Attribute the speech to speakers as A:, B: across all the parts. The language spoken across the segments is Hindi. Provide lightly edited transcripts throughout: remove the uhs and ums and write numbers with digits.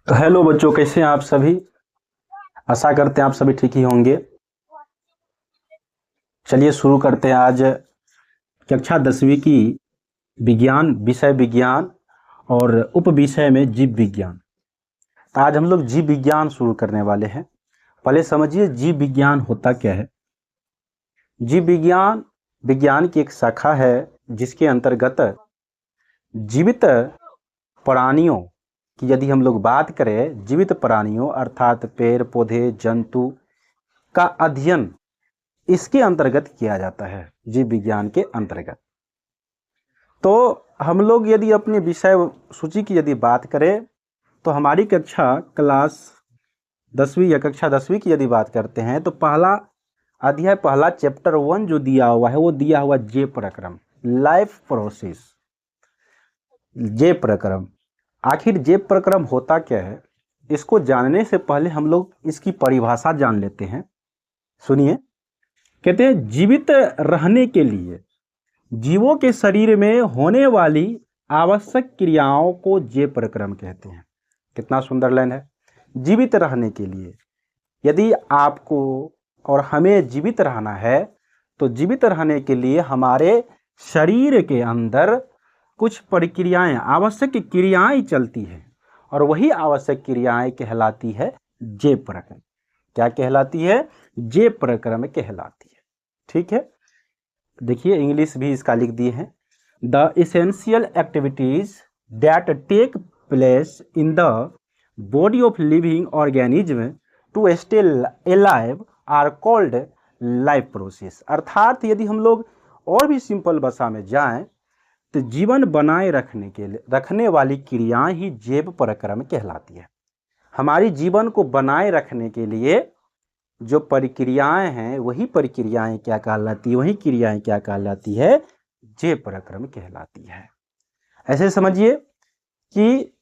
A: हेलो बच्चों, कैसे हैं आप सभी। आशा करते हैं आप सभी ठीक ही होंगे। चलिए शुरू करते हैं आज कक्षा 10वीं की विज्ञान विषय विज्ञान और उप विषय में जीव विज्ञान। आज हम लोग जीव विज्ञान शुरू करने वाले हैं। पहले समझिए जीव विज्ञान होता क्या है। जीव विज्ञान विज्ञान की एक शाखा है जिसके अंतर्गत जीवित प्राणियों की यदि हम लोग बात करें, जीवित प्राणियों अर्थात पेड़ पौधे जंतु का अध्ययन इसके अंतर्गत किया जाता है, जीव विज्ञान के अंतर्गत। तो हम लोग यदि अपने विषय सूची की यदि बात करें तो हमारी कक्षा क्लास 10वीं या कक्षा 10वीं की यदि बात करते हैं तो पहला अध्याय पहला चैप्टर 1 जो दिया हुआ है वो दिया हुआ जे प्रक्रम, लाइफ प्रोसेस। जे प्रक्रम, आखिर जे प्रक्रम होता क्या है, इसको जानने से पहले हम लोग इसकी परिभाषा जान लेते हैं। सुनिए, कहते हैं जीवित रहने के लिए जीवों के शरीर में होने वाली आवश्यक क्रियाओं को जे प्रक्रम कहते हैं। कितना सुंदर लाइन है। जीवित रहने के लिए, यदि आपको और हमें जीवित रहना है तो जीवित रहने के लिए हमारे शरीर के अंदर कुछ प्रक्रियाएं, आवश्यक क्रियाएं चलती हैं और वही आवश्यक क्रियाएं कहलाती है जे प्रक्रम। क्या कहलाती है? जे प्रक्रम कहलाती है। ठीक है, देखिए इंग्लिश भी इसका लिख दिए हैं। The essential activities that take place in the body of living organism to stay alive are called life process. अर्थात यदि हम लोग और भी सिंपल भाषा में जाएं तो जीवन बनाए रखने के लिए रखने वाली क्रियाएं ही जैव प्रक्रम कहलाती है। हमारी जीवन को बनाए रखने के लिए जो प्रक्रियाएं हैं वही प्रक्रियाएं क्या कहलाती है, वही क्रियाएं क्या कहलाती है, जे प्रक्रम कहलाती है। ऐसे समझिए कि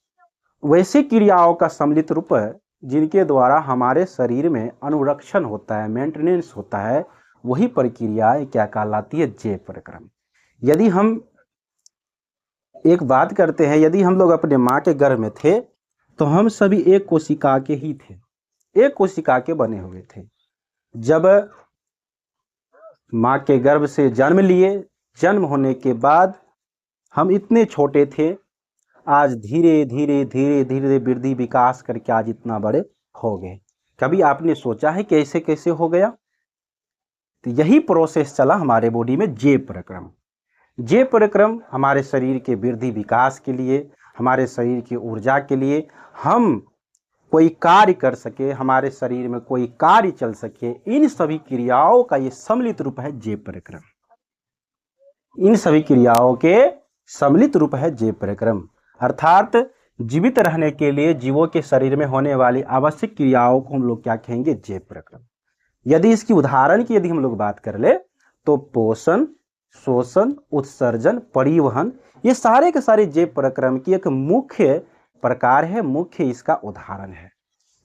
A: वैसी क्रियाओं का सम्मिलित रूप है जिनके द्वारा हमारे शरीर में अनुरक्षण होता है, मेंटेनेंस होता है, वही प्रक्रियाएं क्या कहलाती है, जे प्रक्रम। यदि हम एक बात करते हैं, यदि हम लोग अपने माँ के गर्भ में थे तो हम सभी एक कोशिका के ही थे, एक कोशिका के बने हुए थे। जब माँ के गर्भ से जन्म लिए, जन्म होने के बाद हम इतने छोटे थे, आज धीरे धीरे धीरे धीरे वृद्धि विकास करके आज इतना बड़े हो गए। कभी आपने सोचा है कैसे कैसे हो गया? तो यही प्रोसेस चला हमारे बॉडी में, जे प्रक्रम। जे प्रक्रम हमारे शरीर के वृद्धि विकास के लिए, हमारे शरीर की ऊर्जा के लिए, हम कोई कार्य कर सके, हमारे शरीर में कोई कार्य चल सके, इन सभी क्रियाओं का ये सम्मिलित रूप है जे प्रक्रम। इन सभी क्रियाओं के सम्मिलित रूप है जे प्रक्रम। अर्थात जीवित रहने के लिए जीवों के शरीर में होने वाली आवश्यक क्रियाओं को हम लोग क्या कहेंगे, जे प्रक्रम। यदि इसकी उदाहरण की यदि हम लोग बात कर ले तो पोषण, शोषण, उत्सर्जन, परिवहन, ये सारे के सारे जे प्रक्रम की एक मुख्य प्रकार है, मुख्य इसका उदाहरण है।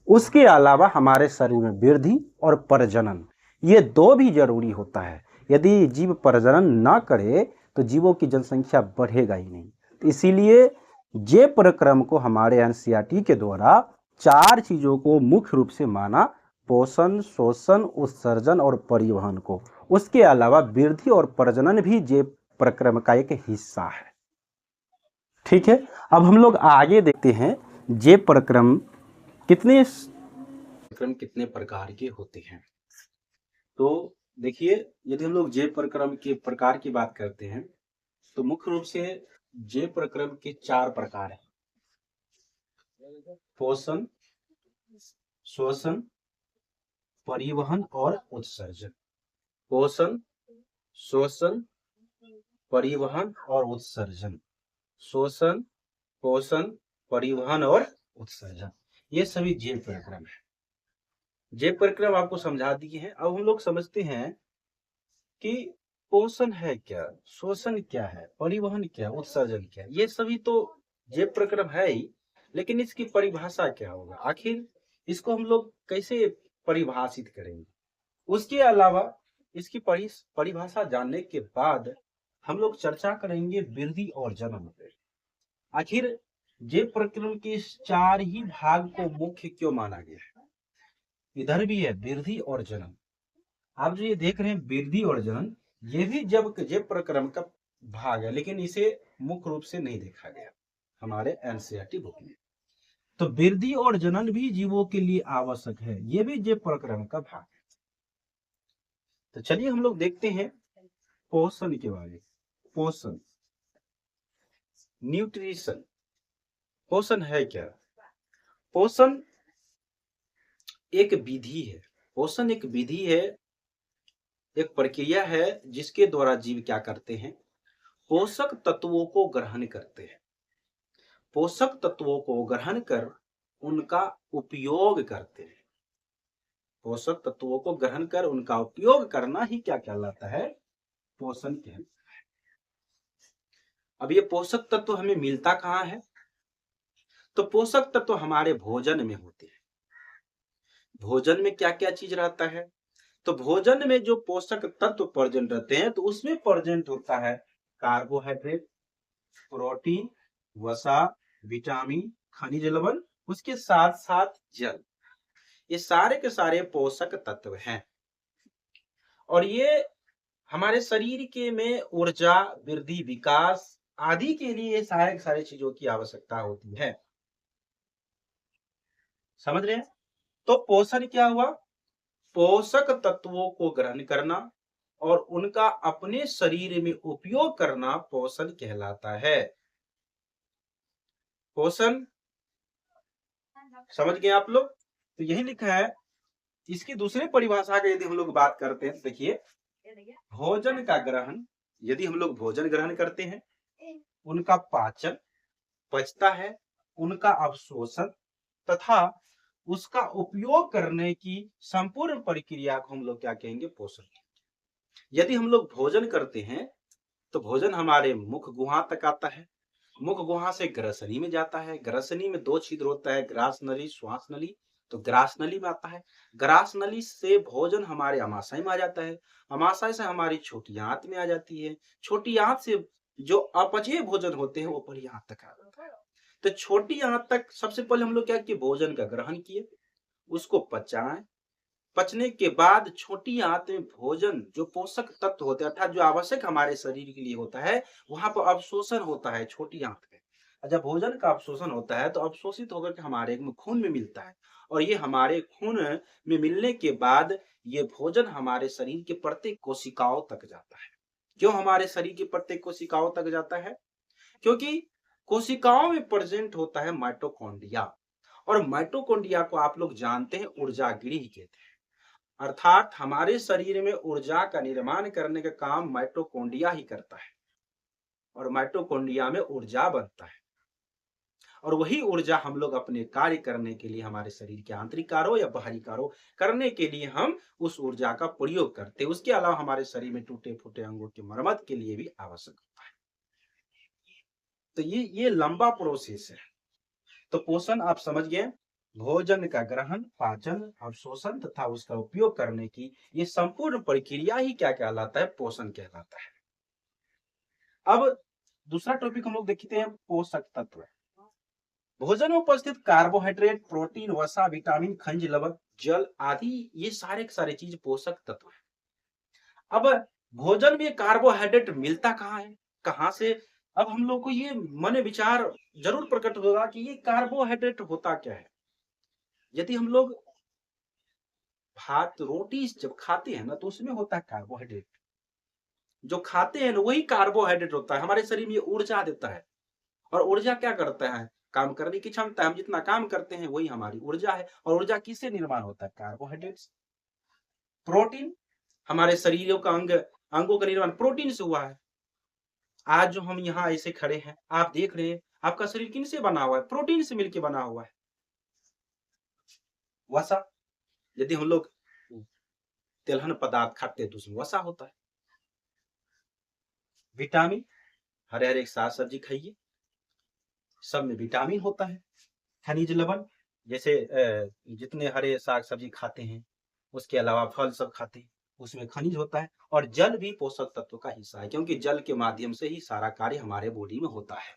A: उसके अलावा हमारे शरीर में वृद्धि और प्रजनन, ये दो भी जरूरी होता है। यदि जीव प्रजनन ना करे तो जीवों की जनसंख्या बढ़ेगा ही नहीं। तो इसीलिए जे प्रक्रम को हमारे एनसीईआरटी के द्वारा 4 चीजों को मुख्य रूप से माना, पोषण, शोषण, उत्सर्जन और परिवहन को। उसके अलावा वृद्धि और प्रजनन भी जे प्रक्रम का एक हिस्सा है। ठीक है, अब हम लोग आगे देखते हैं जे प्रक्रम कितने प्रकार के होते हैं। तो देखिए, यदि हम लोग जे प्रक्रम के प्रकार की बात करते हैं तो मुख्य रूप से जे प्रक्रम के 4 प्रकार हैं: पोषण, शोषण, परिवहन और उत्सर्जन। पोषण, शोषण, परिवहन और उत्सर्जन। शोषण, पोषण, परिवहन और उत्सर्जन, ये सभी जे प्रक्रम है। जे प्रक्रम आपको समझा दिए हैं। अब हम लोग समझते हैं कि पोषण है क्या, शोषण क्या है, परिवहन क्या, उत्सर्जन क्या है। ये सभी तो जे प्रक्रम है ही, लेकिन इसकी परिभाषा क्या होगा, आखिर इसको हम लोग कैसे परिभाषित करेंगे। उसके अलावा इसकी परिभाषा जानने के बाद हम लोग चर्चा करेंगे वृद्धि और जन्म पे। आखिर जे प्रक्रम के इस 4 ही भाग को मुख्य क्यों माना गया है? इधर भी है वृद्धि और जनन। आप जो ये देख रहे हैं वृद्धि और जनन, ये भी जब जे प्रक्रम का भाग है, लेकिन इसे मुख्य रूप से नहीं देखा गया हमारे एनसीईआरटी बुक में। तो वृद्धि और जनन भी जीवों के लिए आवश्यक है, ये भी जे प्रक्रम का भाग है। तो चलिए हम लोग देखते हैं पोषण के बारे में। पोषण, न्यूट्रिशन। पोषण है क्या? पोषण एक विधि है। पोषण एक विधि है, एक प्रक्रिया है जिसके द्वारा जीव क्या करते हैं? पोषक तत्वों को ग्रहण करते हैं। पोषक तत्वों को ग्रहण कर उनका उपयोग करते हैं। पोषक तत्वों को ग्रहण कर उनका उपयोग करना ही क्या कहलाता है? पोषण कहलाता है। अब ये पोषक तत्व हमें मिलता कहाँ है? तो पोषक तत्व हमारे भोजन में होते हैं। भोजन में क्या क्या चीज रहता है? तो भोजन में जो पोषक तत्व प्रेजेंट रहते हैं, तो उसमें प्रेजेंट होता है कार्बोहाइड्रेट, प्रोटीन, वसा, विटामिन, खनिज लवण, उसके साथ साथ जल। ये सारे के सारे पोषक तत्व हैं और ये हमारे शरीर के में ऊर्जा, वृद्धि, विकास आदि के लिए सारे के सारे चीजों की आवश्यकता होती है। समझ रहे हैं? तो पोषण क्या हुआ? पोषक तत्वों को ग्रहण करना और उनका अपने शरीर में उपयोग करना पोषण कहलाता है। पोषण समझ गए आप लोग? तो यही लिखा है। इसकी दूसरी परिभाषा की यदि हम लोग बात करते हैं, देखिए भोजन का ग्रहण, यदि हम लोग भोजन ग्रहण करते हैं, उनका पाचन पचता है, उनका अवशोषण तथा उसका उपयोग करने की संपूर्ण प्रक्रिया को हम लोग क्या कहेंगे? पोषण। यदि हम लोग भोजन करते हैं तो भोजन हमारे मुख गुहा तक आता है, मुख गुहा से ग्रसनी में जाता है, ग्रसनी में 2 छिद्र होता है, ग्रास नली, श्वास नली। तो ग्रास नली में आता है, ग्रास नली से भोजन हमारे अमाशय में आ जाता है, अमाशय से हमारी छोटी आंत में आ जाती है, छोटी आंत से जो अपचय भोजन होते हैं वो बड़ी आंत तक आ जाता है। तो छोटी आंत तक सबसे पहले हम लोग क्या किए? भोजन का ग्रहण किए, उसको पचाएं, पचने के बाद छोटी आंत में भोजन जो पोषक तत्व होते हैं अर्थात जो आवश्यक हमारे शरीर के लिए होता है, वहां पर अवशोषण होता है छोटी आंत में। जब भोजन का अवशोषण होता है तो अवशोषित होकर के हमारे खून में मिलता है और ये हमारे खून में मिलने के बाद ये भोजन हमारे शरीर के प्रत्येक कोशिकाओं तक जाता है। क्यों हमारे शरीर के प्रत्येक कोशिकाओं तक जाता है? क्योंकि कोशिकाओं में प्रेजेंट होता है माइटोकॉन्ड्रिया और माइटोकॉन्ड्रिया को आप लोग जानते हैं ऊर्जा गृह कहते हैं। अर्थात हमारे शरीर में ऊर्जा का निर्माण करने का काम माइटोकॉन्ड्रिया ही करता है और माइटोकॉन्ड्रिया में ऊर्जा बनता है और वही ऊर्जा हम लोग अपने कार्य करने के लिए हमारे शरीर के आंतरिक कार्यों या बाहरी कार्यों करने के लिए हम उस ऊर्जा का प्रयोग करते हैं। उसके अलावा हमारे शरीर में टूटे फूटे अंगों की मरम्मत के लिए भी आवश्यक होता है। तो ये लंबा प्रोसेस है। तो पोषण आप समझ गए, भोजन का ग्रहण, पाचन, अवशोषण तथा उसका उपयोग करने की ये संपूर्ण प्रक्रिया ही क्या कहलाता है? पोषण कहलाता है। अब दूसरा टॉपिक हम लोग देखते हैं पोषक तत्व। भोजन में उपस्थित कार्बोहाइड्रेट, प्रोटीन, वसा, विटामिन, खनिज लवण, जल आदि ये सारे के सारे चीज पोषक तत्व है। अब भोजन में कार्बोहाइड्रेट मिलता कहाँ है? कहाँ से? अब हम लोग को ये मन विचार जरूर प्रकट होगा कि ये कार्बोहाइड्रेट होता क्या है। यदि हम लोग भात रोटी जब खाते हैं ना तो उसमें होता है कार्बोहाइड्रेट। जो खाते हैं ना वही कार्बोहाइड्रेट होता है, हमारे शरीर में ऊर्जा देता है और ऊर्जा क्या करता है? काम करने की क्षमता। हम जितना काम करते हैं वही हमारी ऊर्जा है और ऊर्जा किससे निर्माण होता है? कार्बोहाइड्रेट। प्रोटीन, हमारे शरीरों का अंगों का निर्माण प्रोटीन से हुआ है। आज जो हम यहाँ ऐसे खड़े हैं, आप देख रहे हैं आपका शरीर किनसे बना हुआ है? प्रोटीन से मिलकर बना हुआ है। वसा, यदि हम लोग तिलहन पदार्थ खाते हैं तो उसमें वसा होता है। विटामिन, हरे हरे साग सब्जी खाइए, सब में विटामिन होता है। खनिज लवण, जैसे जितने हरे साग सब्जी खाते हैं उसके अलावा फल सब खाते हैं उसमें खनिज होता है। और जल भी पोषक तत्व का हिस्सा है क्योंकि जल के माध्यम से ही सारा कार्य हमारे बॉडी में होता है।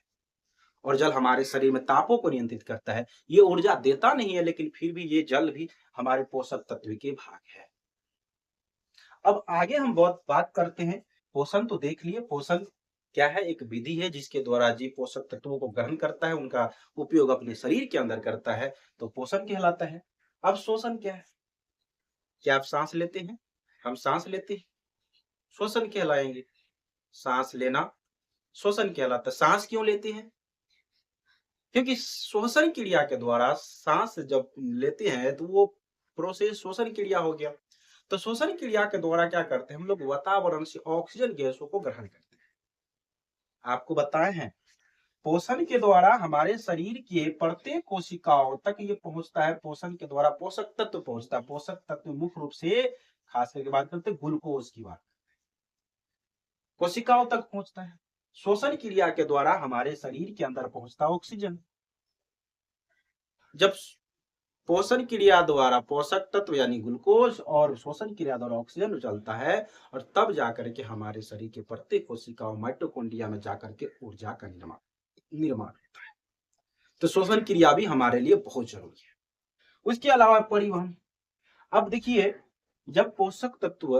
A: और जल हमारे शरीर में तापों को नियंत्रित करता है। ये ऊर्जा देता नहीं है, लेकिन फिर भी ये जल भी हमारे पोषक तत्व के भाग है। अब आगे हम बहुत बात करते हैं। पोषण तो देख लिए, पोषण क्या है? एक विधि है जिसके द्वारा जीव पोषक तत्वों को ग्रहण करता है, उनका उपयोग अपने शरीर के अंदर करता है, तो पोषण कहलाता है। अब शोषण क्या है? क्या आप सांस लेते हैं? हम सांस लेते हैं, श्वसन कहलाएंगे। सांस लेना श्वसन कहलाता है। सांस क्यों लेते हैं? क्योंकि श्वसन क्रिया के द्वारा सांस जब लेते हैं तो वो प्रोसेस श्वसन क्रिया हो गया। तो श्वसन क्रिया के द्वारा क्या करते हैं हम लोग? वातावरण से ऑक्सीजन गैसों को ग्रहण करते हैं। आपको बताए हैं, पोषण के द्वारा हमारे शरीर के प्रत्येक कोशिकाओं तक ये पहुंचता है। पोषण के द्वारा पोषक तत्व पहुंचता है। पोषक तत्व मुख्य रूप से खास करके बात करते हैं ग्लूकोज की बात, कोशिकाओं तक पहुंचता है। श्वसन क्रिया के द्वारा हमारे शरीर के अंदर पहुंचता ऑक्सीजन। जब पोषण क्रिया द्वारा पोषक तत्व यानी ग्लूकोज और श्वसन क्रिया द्वारा ऑक्सीजन चलता है, और तब जाकर के हमारे शरीर के प्रत्येक कोशिकाओं माइटोकॉन्ड्रिया में जाकर के ऊर्जा का निर्माण होता है। तो श्वसन क्रिया भी हमारे लिए बहुत जरूरी है। उसके अलावा परिवहन। अब देखिए, जब पोषक तत्व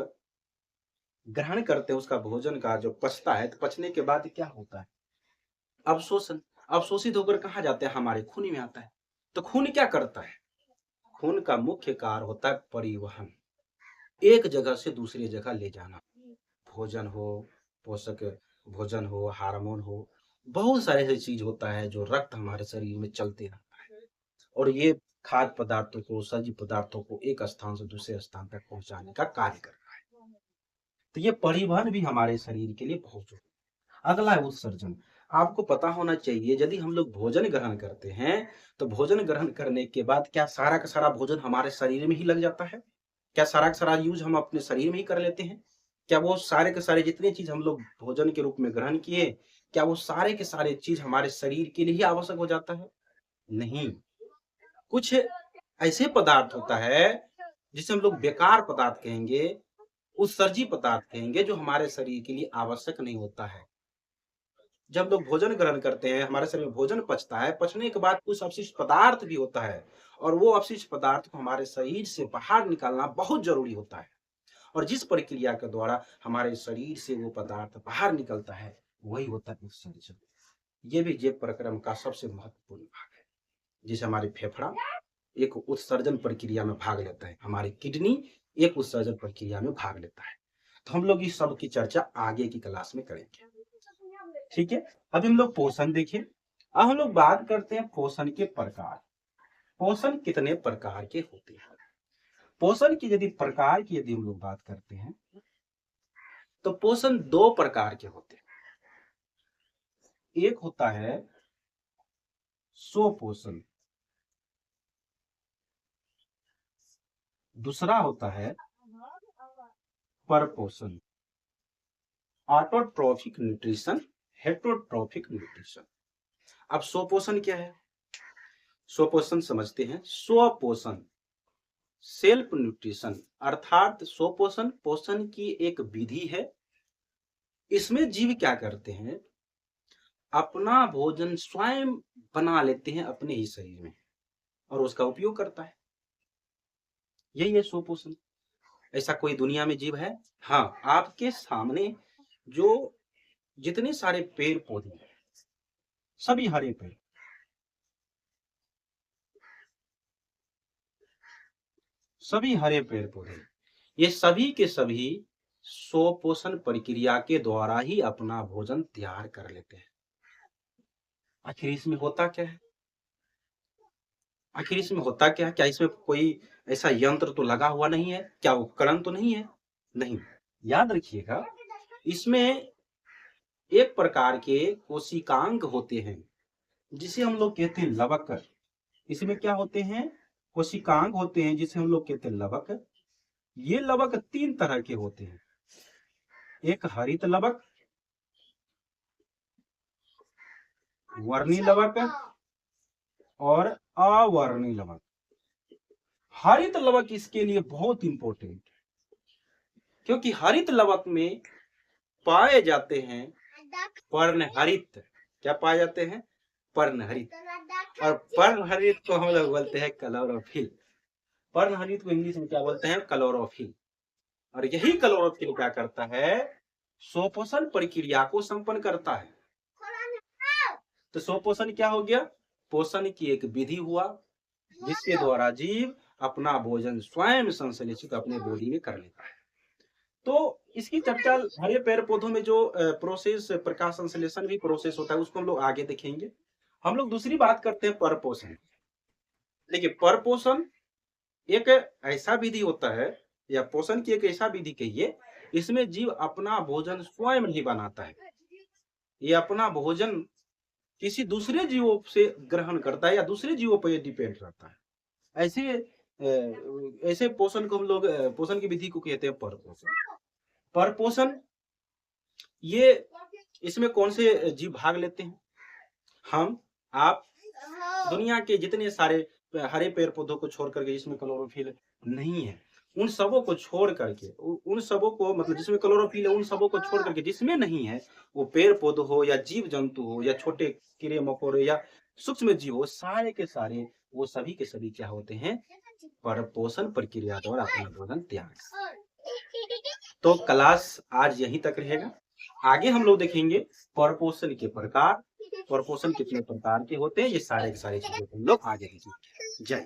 A: ग्रहण करते हैं, उसका भोजन का जो पचता है, तो पचने के बाद क्या होता है? अवशोषण। अवशोषित होकर कहाँ जाते हैं? हमारे खून में आता है। तो खून क्या करता है? खून का मुख्य कार्य होता है परिवहन, एक जगह से दूसरी जगह ले जाना। भोजन हो, पोषक भोजन हो, हार्मोन हो, बहुत सारे ऐसे चीज होता है जो रक्त हमारे शरीर में चलते रहता है, और ये खाद्य पदार्थों को, सजीव पदार्थों को एक स्थान से दूसरे स्थान तक पहुंचाने का कार्य करता है। तो ये परिवहन भी हमारे शरीर के लिए बहुत जरूरी है। अगला है उत्सर्जन। आपको पता होना चाहिए, यदि हम लोग भोजन ग्रहण करते हैं तो भोजन ग्रहण करने के बाद क्या सारा का सारा भोजन हमारे शरीर में ही लग जाता है? क्या सारा का सारा यूज हम अपने शरीर में ही कर लेते हैं? क्या वो सारे के सारे जितने चीज हम लोग भोजन के रूप में ग्रहण किए, क्या वो सारे के सारे चीज हमारे शरीर के लिए ही आवश्यक हो जाता है? नहीं। कुछ ऐसे पदार्थ होता है जिसे हम लोग बेकार पदार्थ कहेंगे, उत्सर्जी पदार्थ कहेंगे, जो हमारे शरीर के लिए आवश्यक नहीं होता है। जब लोग भोजन ग्रहण करते हैं, हमारे शरीर में भोजन पचता है, पचने के बाद कुछ अपशिष्ट पदार्थ भी होता है, और वो अपशिष्ट पदार्थ को हमारे शरीर से बाहर निकालना बहुत जरूरी होता है। और जिस प्रक्रिया के द्वारा हमारे शरीर से वो पदार्थ बाहर निकलता है, वही होता है उत्सर्जन। ये भी जैव प्रक्रम का सबसे महत्वपूर्ण भाग है। जिसे हमारे फेफड़ा एक उत्सर्जन प्रक्रिया में भाग लेता है, हमारी किडनी एक उत्सर्जन प्रक्रिया में भाग लेता है। तो हम लोग इस सब की चर्चा आगे की क्लास में करेंगे, ठीक है। अभी हम लोग पोषण देखिए। अब हम लोग बात करते हैं पोषण के प्रकार। पोषण कितने प्रकार के होते हैं? पोषण की यदि हम लोग बात करते हैं, तो पोषण दो प्रकार के होते हैं। एक होता है स्वपोषण, दूसरा होता है परपोषण। Autotrophic nutrition, heterotrophic nutrition. अब स्वपोषण क्या है? स्वपोषण समझते हैं। स्वपोषण सेल्फ न्यूट्रिशन, अर्थात स्वपोषण पोषण की एक विधि है। इसमें जीव क्या करते हैं? अपना भोजन स्वयं बना लेते हैं अपने ही शरीर में, और उसका उपयोग करता है। यही है स्वपोषण। ऐसा कोई दुनिया में जीव है? हाँ, आपके सामने जो जितने सारे पेड़ पौधे हैं, सभी हरे पेड़, सभी हरे पेड़ पौधे, ये सभी के सभी स्वपोषण प्रक्रिया के द्वारा ही अपना भोजन तैयार कर लेते हैं। आखिर इसमें होता क्या है? क्या इसमें कोई ऐसा यंत्र तो लगा हुआ नहीं है? क्या उपकरण तो नहीं है? नहीं। याद रखिएगा, इसमें एक प्रकार के कोशिकांग होते हैं जिसे हम लोग कहते हैं लवक। इसमें क्या होते हैं? कोशिकांग होते हैं जिसे हम लोग कहते हैं लवक। ये लवक तीन तरह के होते हैं। एक हरित लवक, वर्णी लवक और अवर्णी लवक। हरित लवक इसके लिए बहुत इंपॉर्टेंट है, क्योंकि हरित लवक में पाए जाते हैं पर्णहरित। क्या पाए जाते हैं? पर्णहरित, और पर्णहरित को हम लोग बोलते हैं क्लोरोफिल। पर्णहरित को इंग्लिश में क्या बोलते हैं? क्लोरोफिल। और यही क्लोरोफिल क्या करता है? स्वपोषण प्रक्रिया को संपन्न करता है। तो स्वपोषण क्या हो गया? पोषण की एक विधि हुआ जिसके द्वारा जीव अपना भोजन स्वयं संश्लेषित अपने बॉडी में कर लेता है। तो इसकी चर्चा हरे पेड़ पौधों में जो प्रोसेस, प्रकाश संश्लेषण भी प्रोसेस होता है, उसको हम लोग आगे देखेंगे। हम लोग दूसरी बात करते हैं परपोषण। देखिए, परपोषण एक ऐसा विधि होता है, या पोषण की एक ऐसा विधि कहिए, इसमें जीव अपना भोजन स्वयं नहीं बनाता है, ये अपना भोजन किसी दूसरे जीवों से ग्रहण करता है या दूसरे जीवों पर डिपेंड रहता है। ऐसे पोषण को हम लोग पोषण की विधि को कहते हैं परपोषण। परपोषण ये इसमें कौन से जीव भाग लेते हैं? हम, आप, दुनिया के जितने सारे हरे पेड़ पौधों को छोड़ करके जिसमें क्लोरोफिल नहीं है, उन सबों को छोड़ करके, उन सबों को, मतलब जिसमें क्लोरोफिल है उन सबों को छोड़ करके जिसमें नहीं है, वो पेड़ पौधे हो या जीव जंतु हो या छोटे कीड़े मकोड़े या सूक्ष्म जीव हो, सारे के सारे वो सभी के सभी क्या होते हैं? परपोषण प्रक्रिया द्वारा अपना भोजन तैयार करते हैं। तो क्लास आज यहीं तक रहेगा। आगे हम लोग देखेंगे परपोषण के प्रकार, परपोषण कितने प्रकार के होते हैं, ये सारे के सारे चीजों को हम लोग आगे देखेंगे। जय।